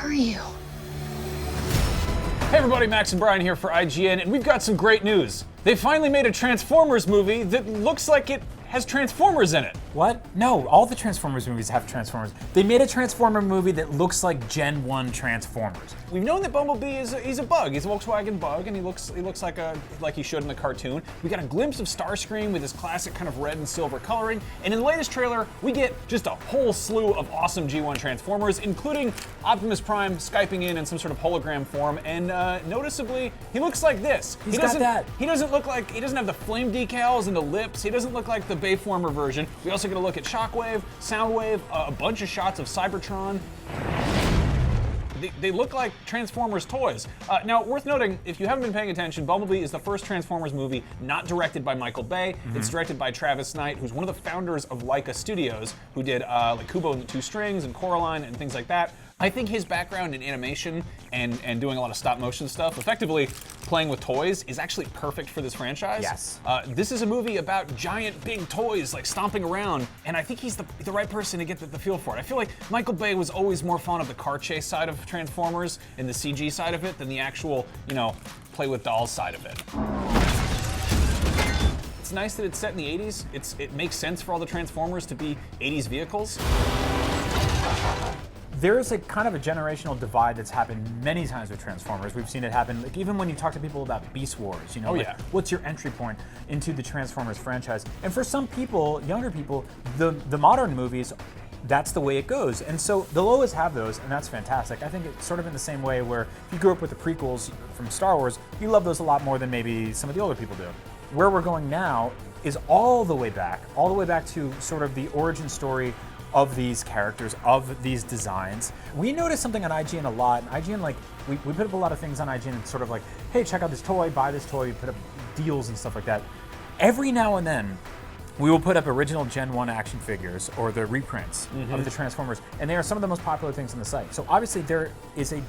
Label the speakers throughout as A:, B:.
A: are you?
B: Hey everybody, Max and Brian here for IGN, and we've got some great news. They finally made a Transformers movie that looks like it has Transformers in it.
C: What? No, all the Transformers movies have Transformers. They made a Transformer movie that looks like Gen 1 Transformers.
B: We've known that Bumblebee he's a bug. He's a Volkswagen bug, and he looks like he should in the cartoon. We got a glimpse of Starscream with his classic kind of red and silver coloring, and in the latest trailer, we get just a whole slew of awesome G1 Transformers, including Optimus Prime Skyping in some sort of hologram form, and noticeably, he looks like this.
C: He doesn't
B: have the flame decals and the lips. He doesn't look like the Bayformer version. We also get a look at Shockwave, Soundwave, a bunch of shots of Cybertron. They look like Transformers toys. Now, worth noting, if you haven't been paying attention, Bumblebee is the first Transformers movie not directed by Michael Bay. It's directed by Travis Knight, who's one of the founders of Laika Studios, who did like Kubo and the Two Strings and Coraline and things like that. I think his background in animation and doing a lot of stop motion stuff, effectively playing with toys, is actually perfect for this franchise.
C: Yes.
B: This is a movie about giant big toys like stomping around, and I think he's the right person to get the feel for it. I feel like Michael Bay was always more fond of the car chase side of Transformers and the CG side of it than the actual, play with dolls side of it. It's nice that it's set in the 80s. It makes sense for all the Transformers to be 80s vehicles.
C: There's a kind of a generational divide that's happened many times with Transformers. We've seen it happen, like, even when you talk to people about Beast Wars, what's your entry point into the Transformers franchise? And for some people, younger people, the modern movies, that's the way it goes. And so they'll always have those, and that's fantastic. I think it's sort of in the same way where if you grew up with the prequels from Star Wars, you love those a lot more than maybe some of the older people do. Where we're going now is all the way back to sort of the origin story of these characters, of these designs. We noticed something on IGN a lot. IGN, we put up a lot of things on IGN and sort of like, hey, check out this toy, buy this toy, put up deals and stuff like that. Every now and then, we will put up original Gen 1 action figures or the reprints of the Transformers, and they are some of the most popular things on the site. So obviously there is a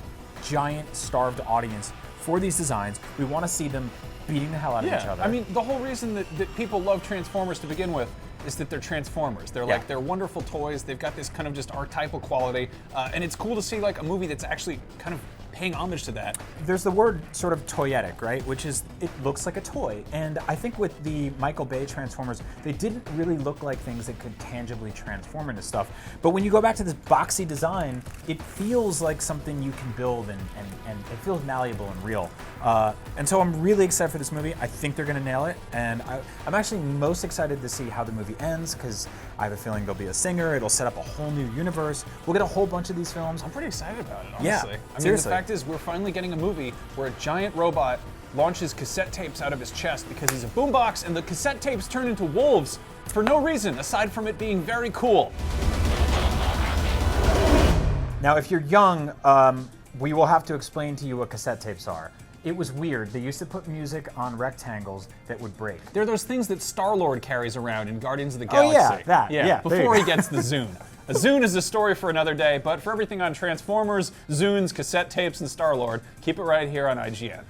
C: giant starved audience for these designs. We want to see them beating the hell out of each other.
B: I mean, the whole reason that people love Transformers to begin with is that they're Transformers. They're wonderful toys. They've got this kind of just archetypal quality, and it's cool to see like a movie that's actually kind of paying homage to that.
C: There's the word sort of toyetic, right? Which is, it looks like a toy. And I think with the Michael Bay Transformers, they didn't really look like things that could tangibly transform into stuff. But when you go back to this boxy design, it feels like something you can build and it feels malleable and real. And so I'm really excited for this movie. I think they're gonna nail it. And I'm actually most excited to see how the movie ends, because I have a feeling there'll be a singer, it'll set up a whole new universe. We'll get a whole bunch of these films.
B: I'm pretty excited about it, honestly.
C: Yeah,
B: I mean,
C: seriously.
B: the fact is, we're finally getting a movie where a giant robot launches cassette tapes out of his chest because he's a boombox, and the cassette tapes turn into wolves for no reason, aside from it being very cool.
C: Now, if you're young, we will have to explain to you what cassette tapes are. It was weird. They used to put music on rectangles that would break.
B: They're those things that Star-Lord carries around in Guardians of the Galaxy.
C: Oh yeah, that. Yeah.
B: Before he gets the Zune. A Zune is a story for another day, but for everything on Transformers, Zunes, cassette tapes, and Star-Lord, keep it right here on IGN.